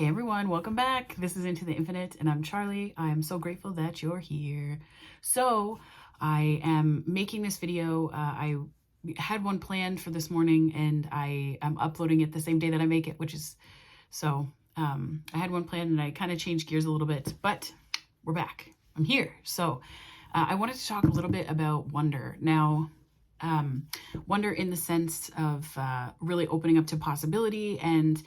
Hey everyone, welcome back. This is Into the Infinite and I'm Charlie. I am so grateful that you're here. So I am making this video. I had one planned for this morning and I am uploading it the same day that I make it, which is I had one planned and I kind of changed gears a little bit, but we're back. I'm here. So I wanted to talk a little bit about wonder. Now, wonder in the sense of really opening up to possibility and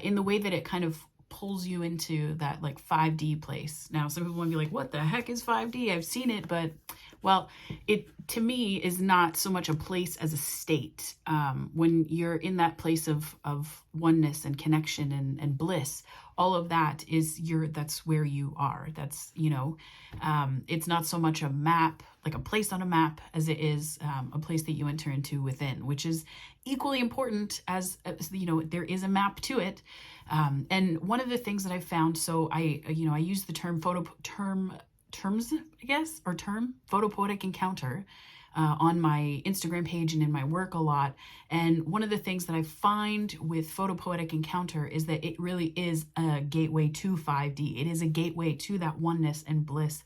in the way that it kind of pulls you into that like 5D place. Now, some people want to be like, what the heck is 5D? I've seen it, but well, it to me is not so much a place as a state. When you're in that place of oneness and connection and bliss, all of that is that's where you are. That's, it's not so much a map, like a place on a map, as it is a place that you enter into within, which is equally important as there is a map to it. And one of the things that I found, so I use the term Photopoetic Encounter on my Instagram page and in my work a lot. And one of the things that I find with Photopoetic Encounter is that it really is a gateway to 5D. It is a gateway to that oneness and bliss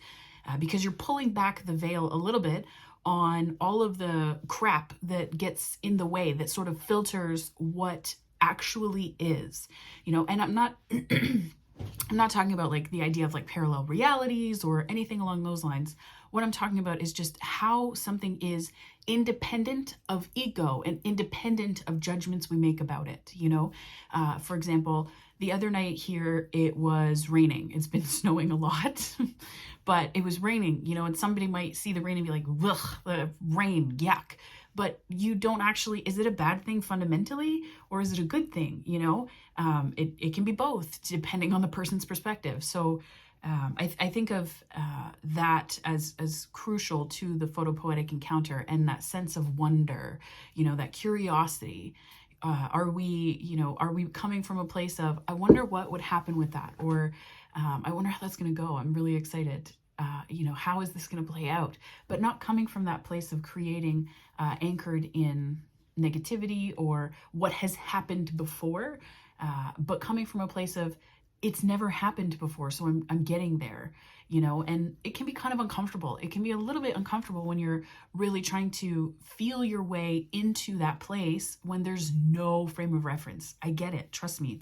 because you're pulling back the veil a little bit on all of the crap that gets in the way, that sort of filters what actually is, and I'm not I'm not talking about like the idea of like parallel realities or anything along those lines. What I'm talking about is just how something is independent of ego and independent of judgments we make about it. For example, the other night here, it was raining. It's been snowing a lot, but it was raining, and somebody might see the rain and be like, ugh, the rain, yuck. But you don't actually, is it a bad thing fundamentally, or is it a good thing? It can be both depending on the person's perspective. So I think of that as crucial to the photopoetic encounter and that sense of wonder, that curiosity. Are we coming from a place of, I wonder what would happen with that? Or I wonder how that's going to go. I'm really excited. How is this going to play out? But not coming from that place of creating anchored in negativity or what has happened before, but coming from a place of it's never happened before, so I'm getting there, and it can be kind of uncomfortable. It can be a little bit uncomfortable when you're really trying to feel your way into that place when there's no frame of reference. I get it. Trust me.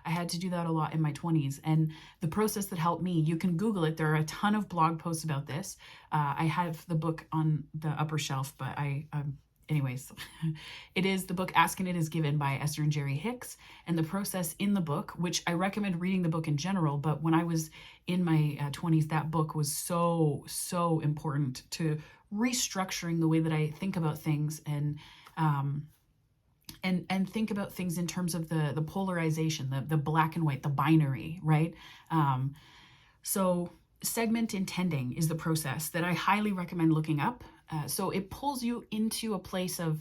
I had to do that a lot in my 20s. And the process that helped me, you can Google it. There are a ton of blog posts about this. I have the book on the upper shelf, but anyways, it is the book Ask and It Is Given by Esther and Jerry Hicks. And the process in the book, which I recommend reading the book in general, but when I was in my 20s, that book was so, so important to restructuring the way that I think about things and think about things in terms of the polarization, the black and white, the binary, right? So segment intending is the process that I highly recommend looking up. So it pulls you into a place of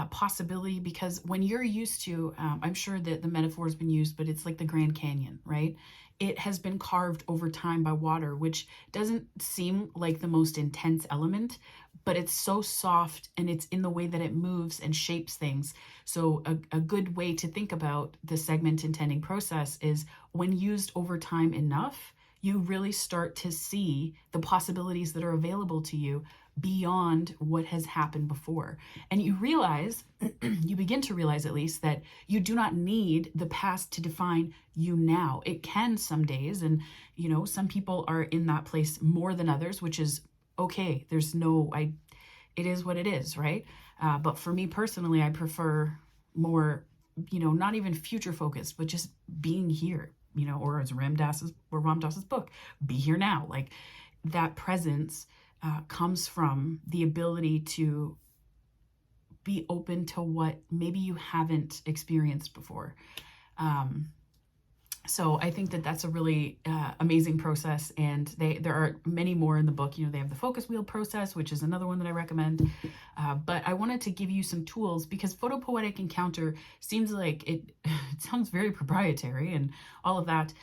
possibility, because when you're used to, I'm sure that the metaphor has been used, but it's like the Grand Canyon, right? It has been carved over time by water, which doesn't seem like the most intense element, but it's so soft and it's in the way that it moves and shapes things. So a good way to think about the segment intending process is when used over time enough, you really start to see the possibilities that are available to you beyond what has happened before. And you realize, you begin to realize at least, that you do not need the past to define you now. It can some days, and some people are in that place more than others, which is okay. It is what it is, right? But for me personally, I prefer more, not even future focused, but just being here, or as Ram Dass's book, be here now. Like that presence comes from the ability to be open to what maybe you haven't experienced before. So I think that that's a really amazing process, and there are many more in the book. They have the focus wheel process, which is another one that I recommend. But I wanted to give you some tools because Photopoetic Encounter seems like it sounds very proprietary and all of that.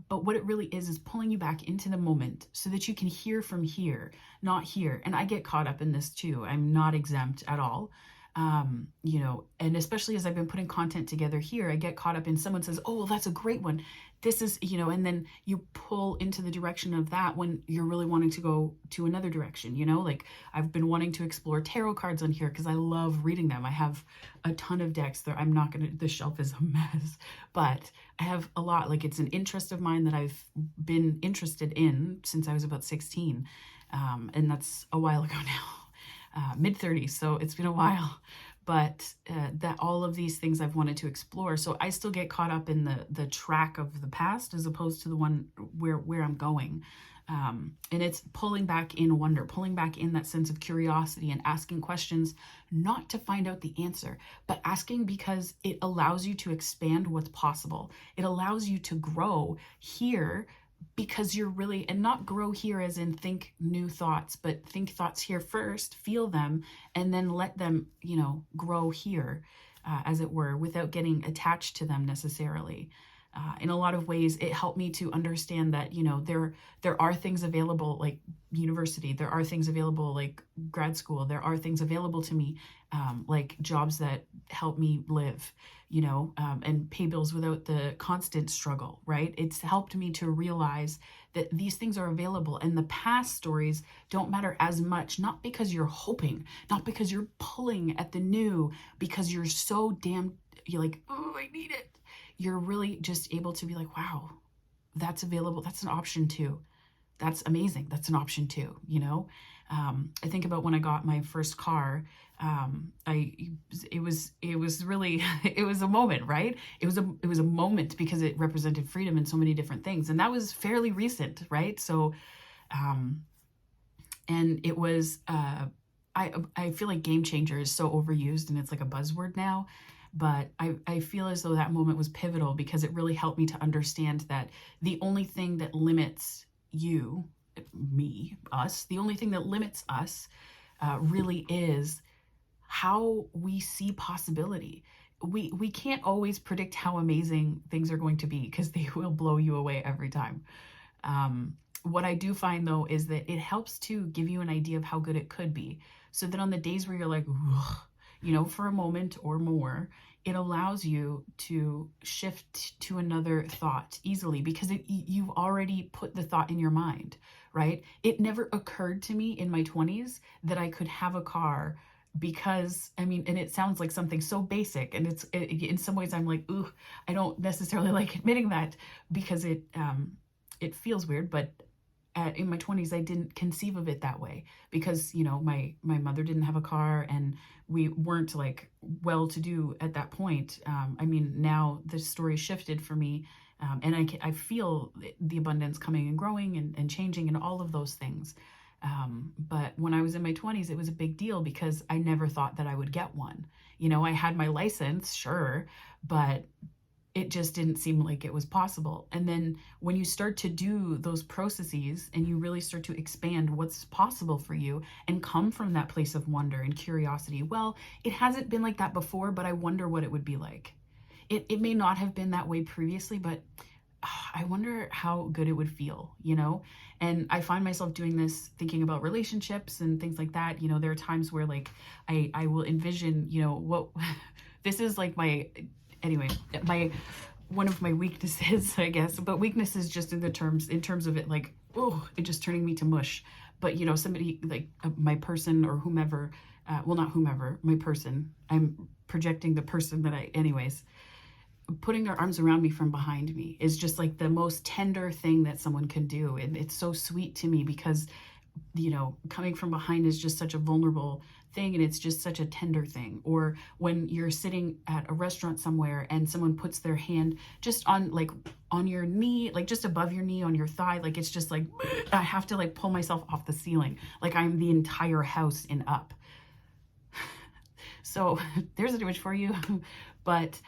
But what it really is pulling you back into the moment so that you can hear from here, not here. And I get caught up in this too. I'm not exempt at all. And especially as I've been putting content together here, I get caught up in someone says, oh, well, that's a great one. This is, and then you pull into the direction of that when you're really wanting to go to another direction, like I've been wanting to explore tarot cards on here because I love reading them. I have a ton of decks there. The shelf is a mess, but I have a lot. Like, it's an interest of mine that I've been interested in since I was about 16. And that's a while ago now, mid-30s. So it's been a while, but that all of these things I've wanted to explore. So I still get caught up in the track of the past as opposed to the one where I'm going. And it's pulling back in wonder, pulling back in that sense of curiosity and asking questions, not to find out the answer, but asking because it allows you to expand what's possible. It allows you to grow here because you're really, and not grow here as in think new thoughts, but think thoughts here first, feel them, and then let them, grow here, as it were, without getting attached to them necessarily. In a lot of ways, it helped me to understand that, there are things available like university, there are things available like grad school, there are things available to me, like jobs that help me live, and pay bills without the constant struggle, right? It's helped me to realize that these things are available, and the past stories don't matter as much, not because you're hoping, not because you're pulling at the new, because you're so you're like, oh, I need it. You're really just able to be like, wow, that's available. That's an option too. That's amazing. That's an option too. I think about when I got my first car. It was really, it was a moment, right? It was a moment because it represented freedom in so many different things. And that was fairly recent, right? So, and it was, I feel like game changer is so overused and it's like a buzzword now. But I feel as though that moment was pivotal because it really helped me to understand that the only thing that limits you, me, us, the only thing that limits us really is how we see possibility. We can't always predict how amazing things are going to be because they will blow you away every time. What I do find though is that it helps to give you an idea of how good it could be. So that on the days where you're like, for a moment or more, it allows you to shift to another thought easily because you've already put the thought in your mind, right? It never occurred to me in my 20s that I could have a car because, and it sounds like something so basic, and in some ways I'm like, ooh, I don't necessarily like admitting that because it feels weird, but in my 20s, I didn't conceive of it that way because, my mother didn't have a car and we weren't like well-to-do at that point. Now the story shifted for me, and I feel the abundance coming and growing and changing and all of those things. But when I was in my 20s, it was a big deal because I never thought that I would get one. I had my license, sure, but it just didn't seem like it was possible. And then when you start to do those processes and you really start to expand what's possible for you and come from that place of wonder and curiosity, well, it hasn't been like that before, but I wonder what it would be like. It may not have been that way previously, but I wonder how good it would feel, And I find myself doing this, thinking about relationships and things like that. There are times where like I will envision, what this is like one of my weaknesses, I guess, but weaknesses just in terms of it, like, oh, it just turning me to mush. But, somebody like my person or whomever, not whomever, my person, I'm projecting the person that anyways, putting their arms around me from behind me is just like the most tender thing that someone can do. And it's so sweet to me because, coming from behind is just such a vulnerable thing and it's just such a tender thing. Or when you're sitting at a restaurant somewhere and someone puts their hand just on your knee, like just above your knee on your thigh, like it's just like I have to like pull myself off the ceiling, like I'm the entire house and up. So there's an image for you. But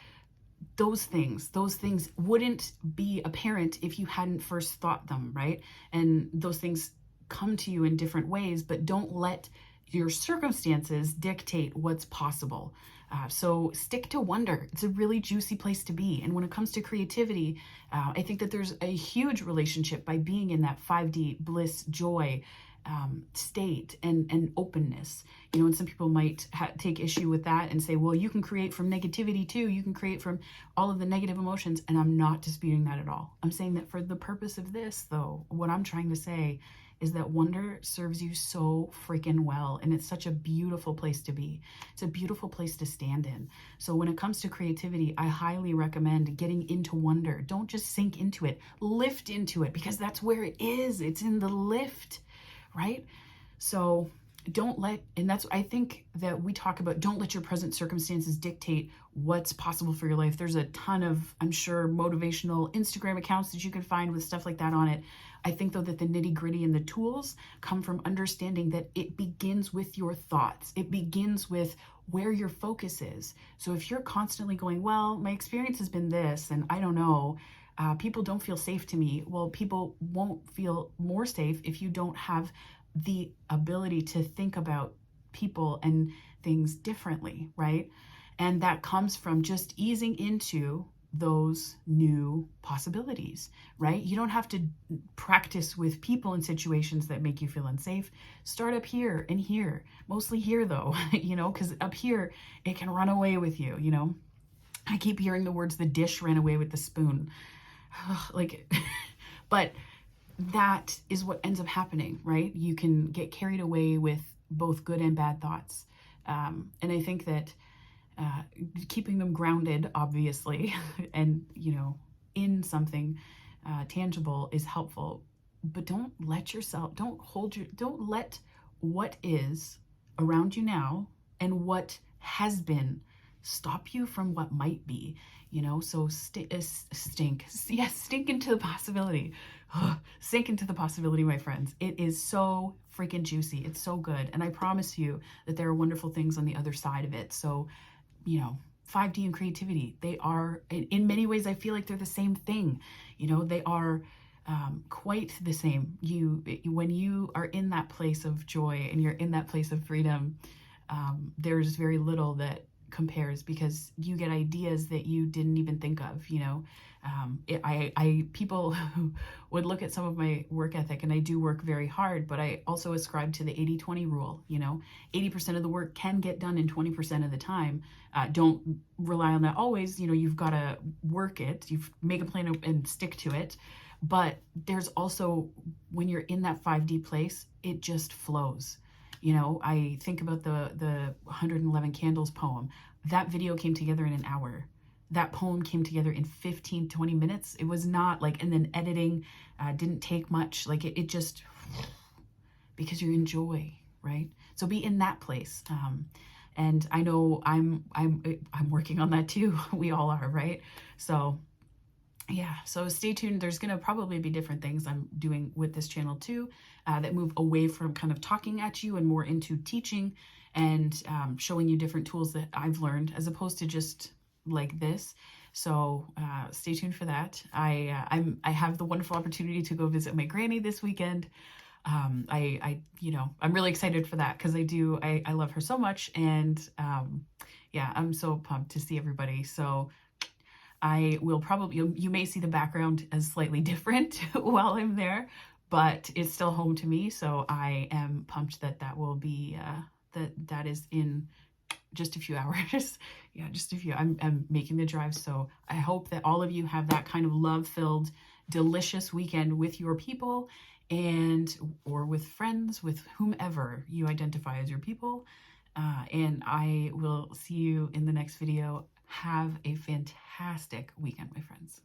those things wouldn't be apparent if you hadn't first thought them, right? And those things come to you in different ways, but don't let your circumstances dictate what's possible. So stick to wonder. It's a really juicy place to be. And when it comes to creativity, I think that there's a huge relationship by being in that 5D bliss joy state and openness, you know, and some people might take issue with that and say, well, you can create from negativity too. You can create from all of the negative emotions. And I'm not disputing that at all. I'm saying that for the purpose of this, though, what I'm trying to say is that wonder serves you so freaking well. And it's such a beautiful place to be. It's a beautiful place to stand in. So when it comes to creativity, I highly recommend getting into wonder. Don't just sink into it, lift into it, because that's where it is. It's in the lift, right? So don't let, and that's, I think that we talk about, don't let your present circumstances dictate what's possible for your life. There's a ton of, I'm sure, motivational Instagram accounts that you can find with stuff like that on it. I think, though, that the nitty gritty and the tools come from understanding that it begins with your thoughts. It begins with where your focus is. So if you're constantly going, well, my experience has been this, and I don't know, people don't feel safe to me. Well, people won't feel more safe if you don't have the ability to think about people and things differently, right? And that comes from just easing into those new possibilities, right? You don't have to practice with people in situations that make you feel unsafe. Start up here and here, mostly here though, you know, because up here, it can run away with you, you know? I keep hearing the words, the dish ran away with the spoon. Like, but that is what ends up happening, right? You can get carried away with both good and bad thoughts. And I think that keeping them grounded, obviously, and, you know, in something tangible is helpful. But don't let what is around you now and what has been stop you from what might be, you know? So stink into the possibility. Sink into the possibility, my friends. It is so freaking juicy. It's so good. And I promise you that there are wonderful things on the other side of it. So, you know, 5D and creativity, they are, in many ways, I feel like they're the same thing. You know, they are quite the same. When you are in that place of joy and you're in that place of freedom, there's very little that compares, because you get ideas that you didn't even think of, you know. People would look at some of my work ethic, and I do work very hard, but I also ascribe to the 80-20 rule, you know. 80% of the work can get done in 20% of the time. Don't rely on that always, you know. You've got to work it, you make a plan and stick to it. But there's also, when you're in that 5D place, it just flows. You know, I think about the 111 Candles poem. That video came together in an hour. That poem came together in 15, 20 minutes. It was not like, and then editing didn't take much. Like it just, because you're in joy, right? So be in that place. And I know I'm working on that too. We all are, right? So yeah, so stay tuned. There's going to probably be different things I'm doing with this channel too, that move away from kind of talking at you and more into teaching and showing you different tools that I've learned, as opposed to just like this. So stay tuned for that. I have the wonderful opportunity to go visit my granny this weekend. You know, I'm really excited for that, because I love her so much. And yeah, I'm so pumped to see everybody. So I will probably, you may see the background as slightly different while I'm there, but it's still home to me. So I am pumped that that will be, that is in just a few hours. Yeah, just a few. I'm making the drive. So I hope that all of you have that kind of love-filled, delicious weekend with your people or with friends, with whomever you identify as your people. And I will see you in the next video. Have a fantastic weekend, my friends.